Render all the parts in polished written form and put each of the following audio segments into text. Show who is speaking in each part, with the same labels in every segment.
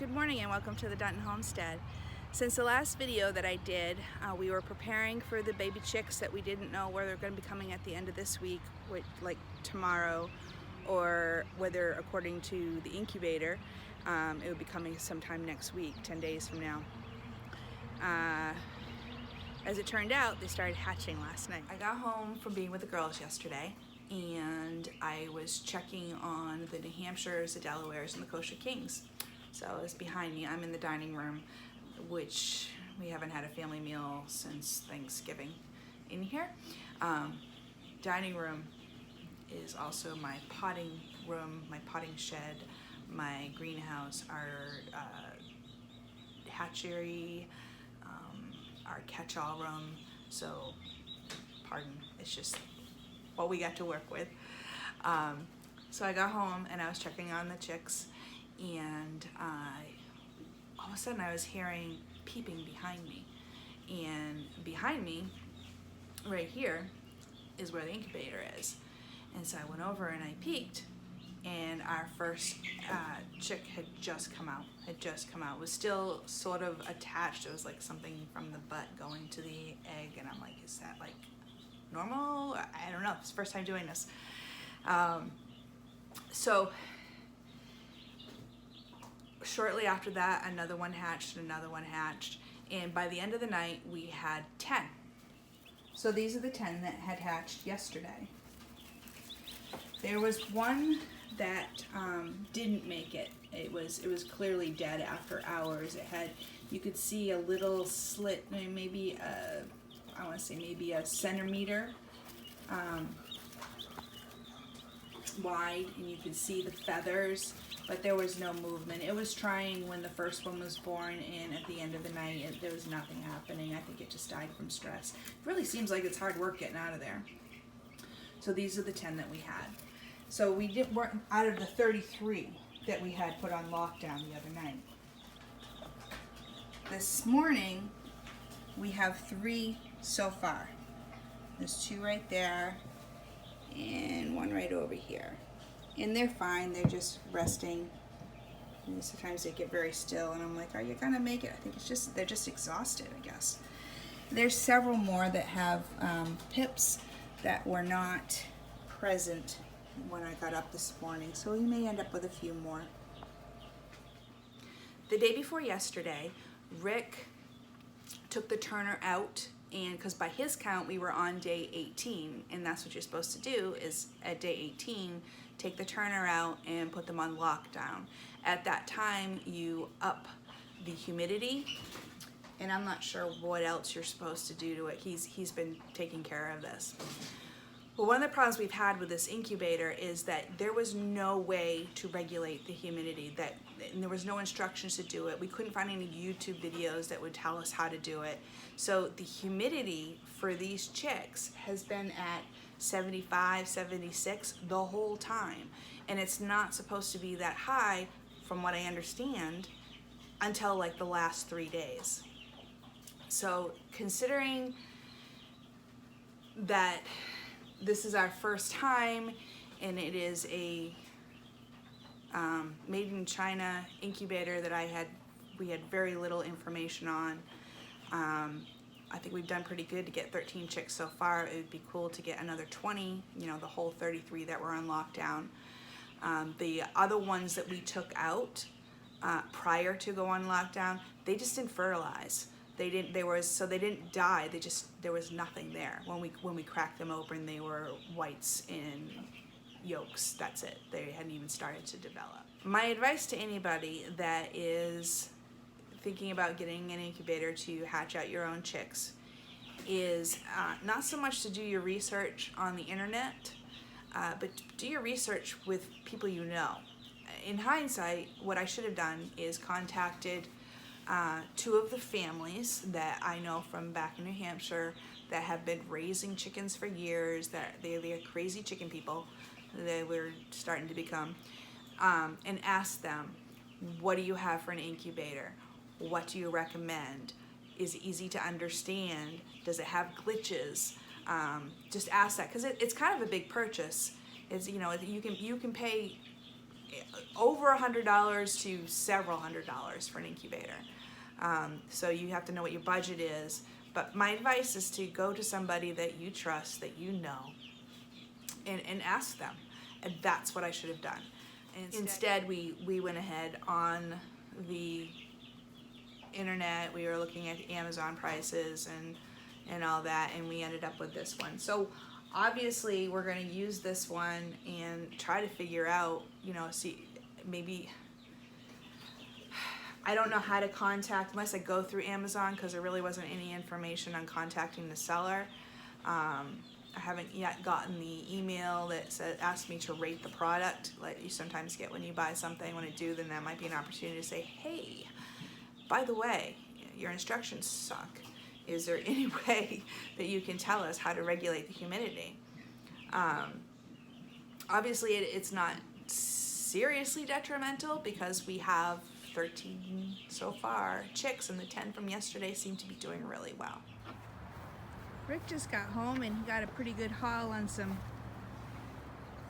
Speaker 1: Good morning and welcome to the Dutton Homestead. Since the last video that I did, we were preparing for the baby chicks that we didn't know whether they're going to be coming at the end of this week, like tomorrow, or whether according to the incubator, it would be coming sometime next week, 10 days from now. As it turned out, they started hatching last night. I got home from being with the girls yesterday, and I was checking on the New Hampshires, the Delawares, and the Kosher Kings. So it's behind me. I'm in the dining room, which we haven't had a family meal since Thanksgiving in here. Dining room is also my potting room, my potting shed, my greenhouse, our hatchery, our catch-all room. So, pardon, it's just what we got to work with. So I got home and I was checking on the chicks, and all of a sudden I was hearing peeping behind me. And behind me, right here, is where the incubator is. And so I went over and I peeked, and our first chick had just come out. It was still sort of attached. It was like something from the butt going to the egg, and I'm like, is that like normal? I don't know. It's the first time doing this. So shortly after that, another one hatched, and by the end of the night, we had 10. So these are the 10 that had hatched yesterday. There was one that didn't make it. It was clearly dead after hours. You could see a little slit, maybe I want to say maybe a centimeter wide, and you could see the feathers, but there was no movement. It was trying when the first one was born, and at the end of the night, there was nothing happening. I think it just died from stress. It really seems like it's hard work getting out of there. So these are the 10 that we had. So we're out of the 33 that we had put on lockdown the other night. This morning, we have 3 so far. There's 2 right there and 1 right over here. And they're fine, they're just resting. And sometimes they get very still, and I'm like, are you gonna make it? I think they're just exhausted, I guess. There's several more that have pips that were not present when I got up this morning, so we may end up with a few more. The day before yesterday, Rick took the turner out, and because by his count we were on day 18, and that's what you're supposed to do is at day 18 take the turner out and put them on lockdown. At that time you up the humidity, and I'm not sure what else you're supposed to do to it. He's been taking care of this. Well, one of the problems we've had with this incubator is that there was no way to regulate the humidity, and there was no instructions to do it. We couldn't find any YouTube videos that would tell us how to do it. So the humidity for these chicks has been at 75, 76 the whole time. And it's not supposed to be that high, from what I understand, until like the last 3 days. So considering that this is our first time, and it is a made in China incubator that we had very little information on. I think we've done pretty good to get 13 chicks so far. It would be cool to get another 20, the whole 33 that were on lockdown. The other ones that we took out prior to go on lockdown, they just didn't fertilize. They didn't die. There was nothing there. When we cracked them open, they were whites and yolks. That's it. They hadn't even started to develop. My advice to anybody that is thinking about getting an incubator to hatch out your own chicks is not so much to do your research on the internet, but do your research with people you know. In hindsight, what I should have done is contacted 2 of the families that I know from back in New Hampshire that have been raising chickens for years, that they're crazy chicken people, they were starting to become, and ask them, what do you have for an incubator? What do you recommend? Is it easy to understand? Does it have glitches? Just ask that, because it's kind of a big purchase. You can pay over $100 to several $100s for an incubator. So you have to know what your budget is. But my advice is to go to somebody that you trust, that you know, and ask them. And that's what I should have done. Instead, we went ahead on the internet. We were looking at Amazon prices and all that, and we ended up with this one. So obviously we're going to use this one and try to figure out, see, maybe, I don't know how to contact, unless I go through Amazon, because there really wasn't any information on contacting the seller. I haven't yet gotten the email that asked me to rate the product, like you sometimes get when you buy something. When I do, then that might be an opportunity to say, hey, by the way, your instructions suck. Is there any way that you can tell us how to regulate the humidity? Obviously, it's not seriously detrimental because we have 13 so far chicks, and the 10 from yesterday seem to be doing really well. Rick just got home and he got a pretty good haul on some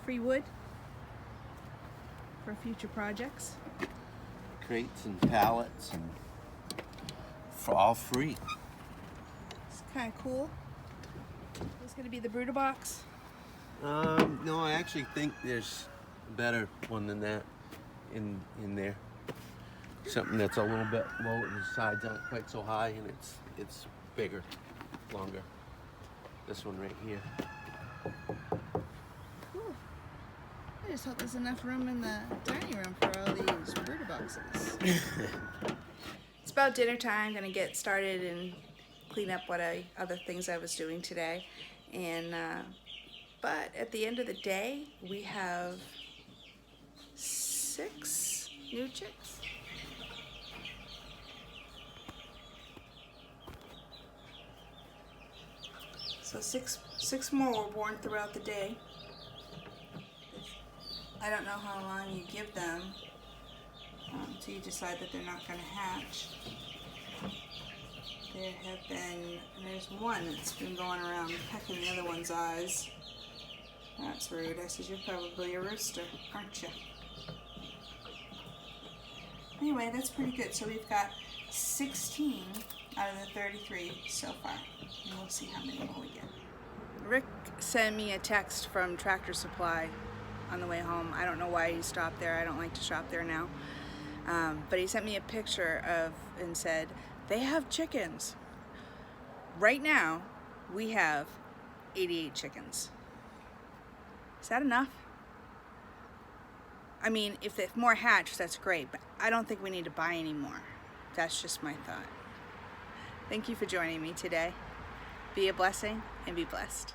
Speaker 1: free wood for future projects.
Speaker 2: Crates and pallets, and for all free.
Speaker 1: It's kind of cool. This is going to be the Brooder box.
Speaker 2: No, I actually think there's a better one than that in there. Something that's a little bit low, the sides aren't quite so high, and it's bigger, longer. This one right here.
Speaker 1: Cool. I just hope there's enough room in the dining room for all these Brooder boxes. It's about dinner time. I'm gonna get started and clean up other things I was doing today, and but at the end of the day, we have 6 new chicks. So six more were born throughout the day. I don't know how long you give them until you decide that they're not going to hatch. There have been, there's one that's been going around pecking the other one's eyes. That's rude. I said, you're probably a rooster, aren't you? Anyway, that's pretty good. So we've got 16 out of the 33 so far. And we'll see how many more we get. Rick sent me a text from Tractor Supply on the way home. I don't know why he stopped there. I don't like to shop there now. But he sent me a picture and said, they have chickens. Right now, we have 88 chickens. Is that enough? I mean, if more hatch, that's great, but I don't think we need to buy any more. That's just my thought. Thank you for joining me today. Be a blessing and be blessed.